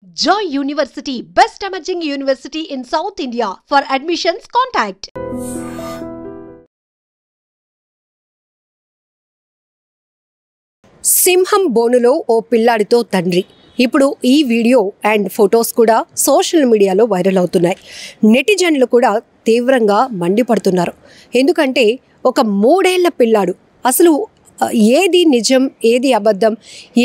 Joy University, best emerging university in South India. For admissions, contact. సింహం బోనులో ఓ పిల్లాడితో తండ్రి. ఇప్పుడు ఈ వీడియో అండ్ ఫొటోస్ కూడా సోషల్ మీడియాలో వైరల్ అవుతున్నాయి. నెటిజన్లు కూడా తీవ్రంగా మండిపడుతున్నారు. ఎందుకంటే ఒక 3 ఏళ్ల పిల్లాడు అసలు ఏది నిజం, ఏది అబద్ధం,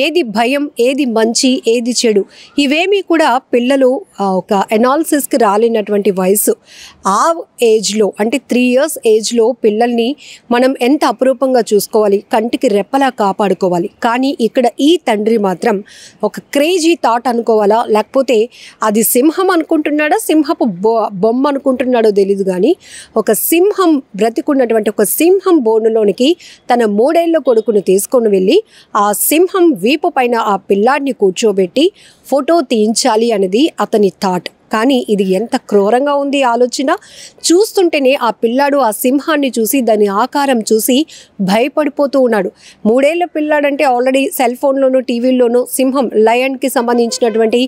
ఏది భయం, ఏది మంచి, ఏది చెడు, ఇవేమీ కూడా పిల్లలు ఒక ఎనాలిసిస్కి రాలేనటువంటి వయసు. ఆ ఏజ్లో అంటే 3 years ఏజ్లో పిల్లల్ని మనం ఎంత అపురూపంగా చూసుకోవాలి, కంటికి రెప్పలా కాపాడుకోవాలి. కానీ ఇక్కడ ఈ తండ్రి మాత్రం ఒక క్రేజీ థాట్ అనుకోవాలా, లేకపోతే అది సింహం అనుకుంటున్నాడా, సింహపు బొమ్మ అనుకుంటున్నాడో తెలీదు. కానీ ఒక సింహం బ్రతికున్నటువంటి ఒక సింహం బోనులోనికి తన 3 ఏళ్ల కొడుకును తీసుకొని వెళ్ళి ఆ సింహం వీపు పైన ఆ పిల్లాడిని కూర్చోబెట్టి ఫోటో తీయించాలి అనేది అతని థాట్. కానీ ఇది ఎంత క్రూరంగా ఉంది ఆలోచన. చూస్తుంటేనే ఆ పిల్లాడు ఆ సింహాన్ని చూసి దాని ఆకారం చూసి భయపడిపోతూ ఉన్నాడు. 3 ఏళ్ల పిల్లాడంటే ఆల్రెడీ సెల్ ఫోన్లోనూ టీవీల్లోనూ సింహం లయన్కి సంబంధించినటువంటి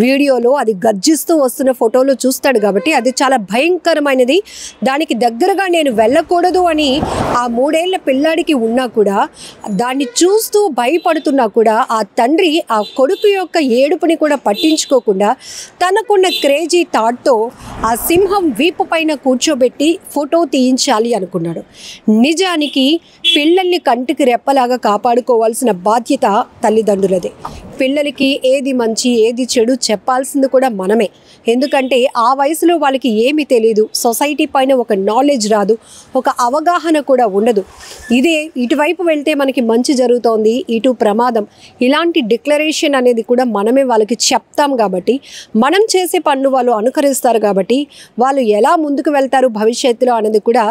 వీడియోలో అది గర్జిస్తూ వస్తున్న ఫోటోలు చూస్తాడు కాబట్టి అది చాలా భయంకరమైనది. దానికి దగ్గరగా నేను వెళ్ళకూడదు అని ఆ 3 ఏళ్ల పిల్లాడికి ఉన్నా కూడా, దాన్ని చూస్తూ భయపడుతున్నా కూడా ఆ తండ్రి ఆ కొడుకు యొక్క ఏడుపుని కూడా పట్టించుకోకుండా తనకున్న క్రేజీ థాట్తో ఆ సింహం వీపు పైన కూర్చోబెట్టి ఫోటో తీయించాలి అనుకున్నాడు. నిజానికి పిల్లల్ని కంటికి రెప్పలాగా కాపాడుకోవాల్సిన బాధ్యత తల్లిదండ్రులదే. పిల్లలకి ఏది మంచి, ఏది చెడు చెప్పాల్సింది కూడా మనమే. ఎందుకంటే ఆ వయసులో వాళ్ళకి ఏమీ తెలియదు, సొసైటీ పైన ఒక నాలెడ్జ్ రాదు, ఒక అవగాహన కూడా ఉండదు. ఇదే ఇటువైపు వెళ్తే మనకి మంచి జరుగుతోంది, ఇటు ప్రమాదం, ఇలాంటి డిక్లరేషన్ అనేది కూడా మనమే వాళ్ళకి చెప్తాం. కాబట్టి మనం చేసే పనులు వాళ్ళు అనుకరిస్తారు. కాబట్టి వాళ్ళు ఎలా ముందుకు వెళ్తారు భవిష్యత్తులో అనేది కూడా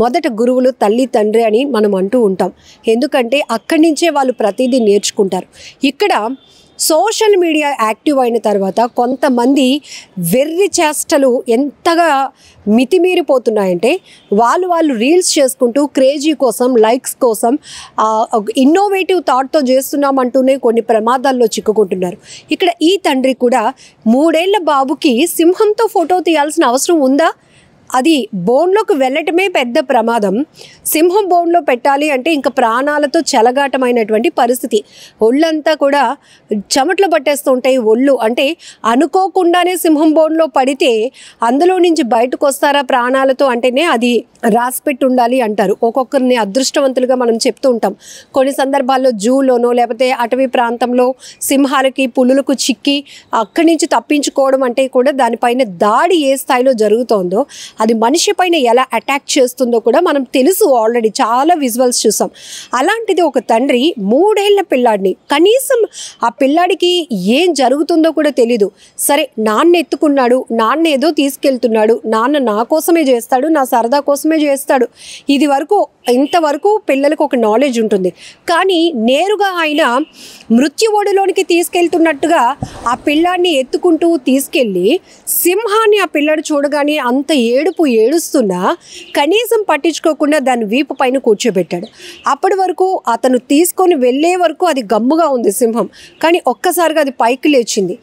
మొదట గురువులు తల్లి తండ్రి అని మనం అంటూ ఉంటాం. ఎందుకంటే అక్కడి నుంచే వాళ్ళు ప్రతిదీ నేర్చుకుంటారు. ఇక్కడ సోషల్ మీడియా యాక్టివ్ అయిన తర్వాత కొంతమంది వెర్రి చేష్టలు ఎంతగా మితిమీరిపోతున్నాయంటే వాళ్ళు రీల్స్ చేసుకుంటూ క్రేజీ కోసం, లైక్స్ కోసం, ఇన్నోవేటివ్ థాట్తో చేస్తున్నామంటూనే కొన్ని ప్రమాదాల్లో చిక్కుకుంటున్నారు. ఇక్కడ ఈ తండ్రి కూడా 3 ఏళ్ల బాబుకి సింహంతో ఫోటో తీయాల్సిన అవసరం ఉందా? అది బోన్లోకి వెళ్ళటమే పెద్ద ప్రమాదం. సింహం బోన్లో పెట్టాలి అంటే ఇంకా ప్రాణాలతో చెలగాటమైనటువంటి పరిస్థితి. ఒళ్ళంతా కూడా చెమట్లు పట్టేస్తూ ఉంటాయి. ఒళ్ళు అంటే అనుకోకుండానే సింహం బోన్లో పడితే అందులో నుంచి బయటకు వస్తారా ప్రాణాలతో అంటేనే అది రాసిపెట్టి ఉండాలి అంటారు. ఒక్కొక్కరిని అదృష్టవంతులుగా మనం చెప్తూ ఉంటాం. కొన్ని సందర్భాల్లో జూలోనో లేకపోతే అటవీ ప్రాంతంలో సింహాలకి, పులులకు చిక్కి అక్కడి నుంచి తప్పించుకోవడం అంటే కూడా దానిపైన దాడి ఏ స్థాయిలో జరుగుతోందో, అది మనిషి పైన ఎలా అటాక్ చేస్తుందో కూడా మనం తెలుసు. ఆల్రెడీ చాలా విజువల్స్ చూసాం. అలాంటిది ఒక తండ్రి 3 ఏళ్ల పిల్లాడిని, కనీసం ఆ పిల్లాడికి ఏం జరుగుతుందో కూడా తెలీదు. సరే, నాన్న ఎత్తుకున్నాడు, నాన్న ఏదో తీసుకెళ్తున్నాడు, నాన్న నా కోసమే చేస్తాడు, నా సరదా కోసమే చేస్తాడు, ఇది వరకు ఇంతవరకు పిల్లలకు ఒక నాలెడ్జ్ ఉంటుంది. కానీ నేరుగా ఆయన మృత్యు ఒడిలోనికి తీసుకెళ్తున్నట్టుగా ఆ పిల్లాడిని ఎత్తుకుంటూ తీసుకెళ్ళి సింహాన్ని ఆ పిల్లాడు చూడగానే అంత ఏడుస్తున్నా కనీసం పట్టించుకోకుండా దాని వీపు పైన కూర్చోబెట్టాడు. అప్పటి వరకు అతను తీసుకొని వెళ్ళే వరకు అది గమ్ముగా ఉంది సింహం. కానీ ఒక్కసారిగా అది పైకి లేచింది.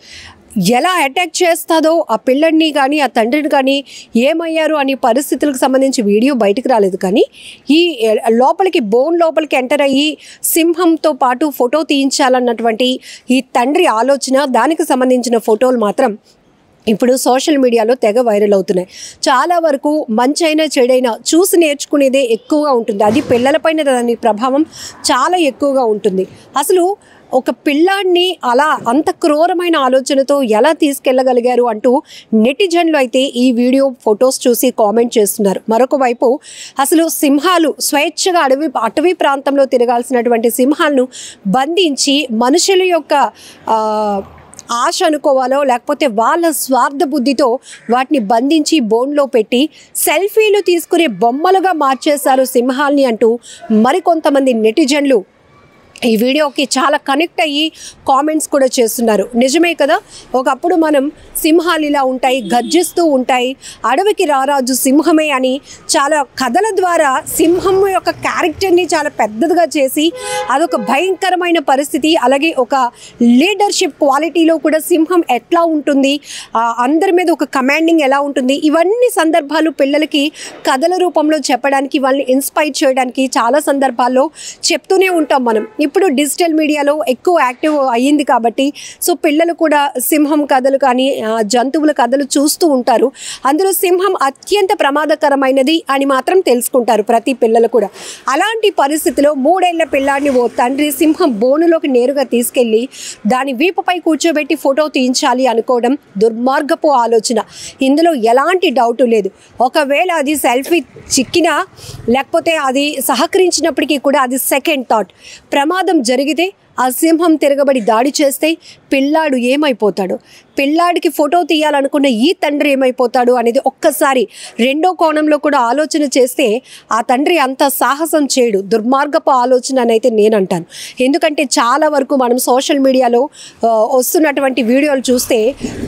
ఎలా అటాక్ చేస్తుందో ఆ పిల్లడిని కానీ ఆ తండ్రిని కానీ ఏమయ్యారు అనే పరిస్థితులకు సంబంధించి వీడియో బయటకు రాలేదు. కానీ ఈ లోపలికి బోన్ లోపలికి ఎంటర్ అయ్యి సింహంతో పాటు ఫోటో తీయించాలన్నటువంటి ఈ తండ్రి ఆలోచన, దానికి సంబంధించిన ఫోటోలు మాత్రం ఇప్పుడు సోషల్ మీడియాలో తెగ వైరల్ అవుతున్నాయి. చాలా వరకు మంచైనా చెడైనా చూసి నేర్చుకునేదే ఎక్కువగా ఉంటుంది. అది పిల్లలపైన దాని ప్రభావం చాలా ఎక్కువగా ఉంటుంది. అసలు ఒక పిల్లాడిని అలా అంత క్రూరమైన ఆలోచనతో ఎలా తీసుకెళ్ళగలిగారు అంటూ నెటిజన్లు అయితే ఈ వీడియో ఫొటోస్ చూసి కామెంట్ చేస్తున్నారు. మరొక వైపు అసలు సింహాలు స్వేచ్ఛగా అటవీ ప్రాంతంలో తిరగాల్సినటువంటి సింహాలను బంధించి మనుషుల యొక్క ఆశ అనుకోవాలో లేకపోతే వాళ్ళ స్వార్థ బుద్ధితో వాటిని బంధించి బోన్లో పెట్టి సెల్ఫీలు తీసుకునే బొమ్మలుగా మార్చేశారు సింహాల్ని అంటూ మరికొంతమంది నెటిజన్లు ఈ వీడియోకి చాలా కనెక్ట్ అయ్యి కామెంట్స్ కూడా చేస్తున్నారు. నిజమే కదా, ఒకప్పుడు మనం సింహాలు ఇలా ఉంటాయి, గర్జిస్తూ ఉంటాయి, అడవికి రారాజు సింహమే అని చాలా కథల ద్వారా సింహం యొక్క క్యారెక్టర్ని చాలా పెద్దదిగా చేసి అదొక భయంకరమైన పరిస్థితి, అలాగే ఒక లీడర్షిప్ క్వాలిటీలో కూడా సింహం ఎట్లా ఉంటుంది, అందరి మీద ఒక కమాండింగ్ ఎలా ఉంటుంది, ఇవన్నీ సందర్భాలు పిల్లలకి కథల రూపంలో చెప్పడానికి, వాళ్ళని ఇన్స్పైర్ చేయడానికి చాలా సందర్భాల్లో చెప్తూనే ఉంటాం మనం. ఇప్పుడు డిజిటల్ మీడియాలో ఎక్కువ యాక్టివ్ అయ్యింది కాబట్టి సో పిల్లలు కూడా సింహం కథలు కానీ జంతువుల కథలు చూస్తూ ఉంటారు. అందులో సింహం అత్యంత ప్రమాదకరమైనది అని మాత్రం తెలుసుకుంటారు ప్రతి పిల్లలు కూడా. అలాంటి పరిస్థితిలో 3 ఏళ్ల పిల్లాడిని ఓ తండ్రి సింహం బోనులోకి నేరుగా తీసుకెళ్ళి దాని వీపుపై కూర్చోబెట్టి ఫోటో తీయించాలి అనుకోవడం దుర్మార్గపు ఆలోచన. ఇందులో ఎలాంటి డౌట్ లేదు. ఒకవేళ అది సెల్ఫీ చిక్కినా లేకపోతే అది సహకరించినప్పటికీ కూడా అది సెకండ్ థాట్. ప్రమాదం జరిగితే ఆ సింహం తిరగబడి దాడి చేస్తే పిల్లాడు ఏమైపోతాడు, పిల్లాడికి ఫోటో తీయాలనుకున్న ఈ తండ్రి ఏమైపోతాడు అనేది ఒక్కసారి రెండో కోణంలో కూడా ఆలోచన చేస్తే ఆ తండ్రి అంత సాహసం చేయడు. దుర్మార్గపు ఆలోచన అని అయితే నేను అంటాను. ఎందుకంటే చాలా వరకు మనం సోషల్ మీడియాలో వస్తున్నటువంటి వీడియోలు చూస్తే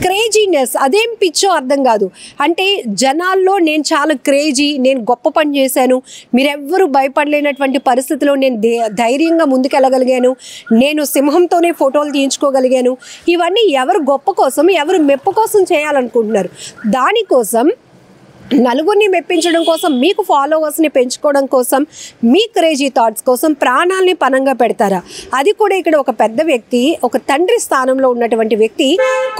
క్రేజీనెస్, అదేం పిచ్చో అర్థం కాదు. అంటే జనాల్లో నేను చాలా క్రేజీ, నేను గొప్ప పని చేశాను, మీరెవ్వరూ భయపడలేనటువంటి పరిస్థితిలో నేను ధైర్యంగా ముందుకెళ్ళగలిగాను, నేను సింహంతోనే ఫోటోలు తీయించుకోగలిగాను, ఇవన్నీ ఎవరు గొప్ప కోసం, ఎవరు మెప్పు కోసం చేయాలనుకుంటున్నారు. దానికోసం నలుగురిని మెప్పించడం కోసం, మీకు ఫాలోవర్స్ని పెంచుకోవడం కోసం, మీ క్రేజీ థాట్స్ కోసం ప్రాణాలని పణంగా పెడతారా? అది కూడా ఇక్కడ ఒక పెద్ద వ్యక్తి, ఒక తండ్రి స్థానంలో ఉన్నటువంటి వ్యక్తి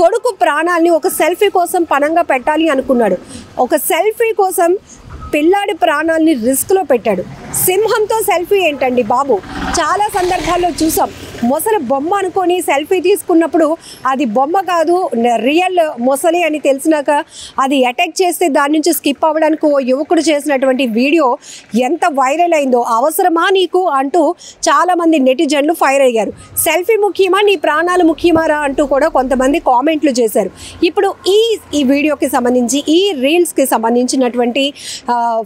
కొడుకు ప్రాణాలని ఒక సెల్ఫీ కోసం పణంగా పెట్టాలి అనుకున్నాడు. ఒక సెల్ఫీ కోసం పిల్లాడి ప్రాణాలని రిస్క్లో పెట్టాడు. సింహంతో సెల్ఫీ ఏంటండి బాబు? చాలా సందర్భాల్లో చూసాం. మొసలి బొమ్మ అనుకొని సెల్ఫీ తీసుకున్నప్పుడు అది బొమ్మ కాదు, రియల్ మొసలి అని తెలిసినాక అది అటాక్ చేస్తే దాని నుంచి స్కిప్ అవ్వడానికి ఓ యువకుడు చేసినటువంటి వీడియో ఎంత వైరల్ అయిందో. అవసరమా నీకు అంటూ చాలామంది నెటిజన్లు ఫైర్ అయ్యారు. సెల్ఫీ ముఖ్యమా, నీ ప్రాణాలు ముఖ్యమారా అంటూ కూడా కొంతమంది కామెంట్లు చేశారు. ఇప్పుడు ఈ వీడియోకి సంబంధించి, ఈ రీల్స్కి సంబంధించినటువంటి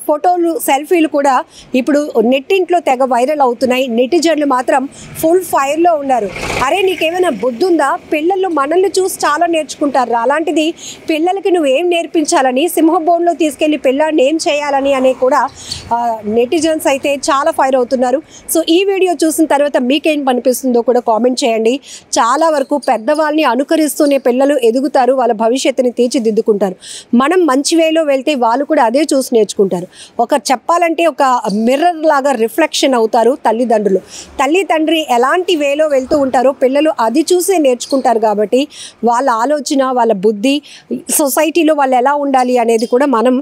ఫోటోలు, సెల్ఫీలు కూడా ఇప్పుడు నెట్టింట్లో తెగ వైరల్ అవుతున్నాయి. నెటిజన్లు మాత్రం ఫుల్ ఫైర్లో ఉన్నారు. అరే నీకేమైనా బుద్ధి ఉందా? పిల్లలు మనల్ని చూసి చాలా నేర్చుకుంటారు. అలాంటిది పిల్లలకి నువ్వేం నేర్పించాలని, సింహబోన్లో తీసుకెళ్ళి పిల్లాడిని ఏం చేయాలని అనే కూడా నెటిజన్స్ అయితే చాలా ఫైర్ అవుతున్నారు. సో ఈ వీడియో చూసిన తర్వాత మీకేం అనిపిస్తుందో కూడా కామెంట్ చేయండి. చాలా వరకు పెద్దవాళ్ళని అనుకరిస్తూనే పిల్లలు ఎదుగుతారు, వాళ్ళ భవిష్యత్తుని తీర్చిదిద్దుకుంటారు. మనం మంచి వేలో వెళ్తే వాళ్ళు కూడా అదే చూసి నేర్చుకుంటారు. ఒక చెప్పాలంటే ఒక మిర్రర్ లాగా రిఫ్లెక్షన్ అవుతారు తల్లిదండ్రులు. తల్లి తండ్రి ఎలాంటి వేలో వెళ్తూ ఉంటారో పిల్లలు అది చూసే నేర్చుకుంటారు. కాబట్టి వాళ్ళ ఆలోచన, వాళ్ళ బుద్ధి, సొసైటీలో వాళ్ళు ఎలా ఉండాలి అనేది కూడా మనం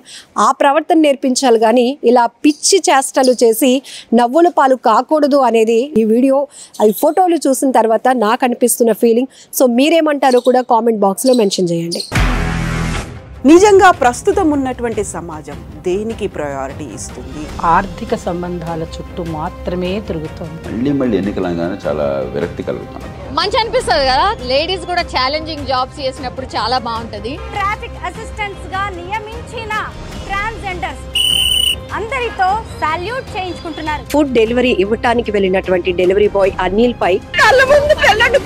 ఆ ప్రవర్తన నేర్పించాలి. కానీ ఇలా పిచ్చి చేష్టలు చేసి నవ్వుల పాలు కాకూడదు అనేది ఈ వీడియో, ఈ ఫోటోలు చూసిన తర్వాత నాకు అనిపిస్తున్న ఫీలింగ్. సో మీరేమంటారో కూడా కామెంట్ బాక్స్లో మెన్షన్ చేయండి. నిజంగా ప్రస్తుతం ఉన్నటువంటి సమాజం దేనికి ప్రయారిటీ ఇస్తుంది? ఆర్థిక సంబంధాల చుట్టూ మాత్రమే తిరుగుతుంది. మళ్ళీ ఎన్నికలంగానే చాలా విరక్తి కలుగుతాను. మంచి అనిపిస్తుంది కదా, లేడీస్ కూడా ఛాలెంజింగ్ జాబ్స్ చేసినప్పుడు చాలా బాగుంటది. ట్రాఫిక్ అసిస్టెంట్స్ గా నియమించిన ట్రాన్స్జెండర్స్ అందరితో సాల్యూట్ చేయించుకుంటున్నారు. ఫుడ్ డెలివరీ ఇవ్వటానికి వెళ్ళినటువంటి డెలివరీ బాయ్ అనిల్ పై కళ్ళ ముందు పెళ్ళండి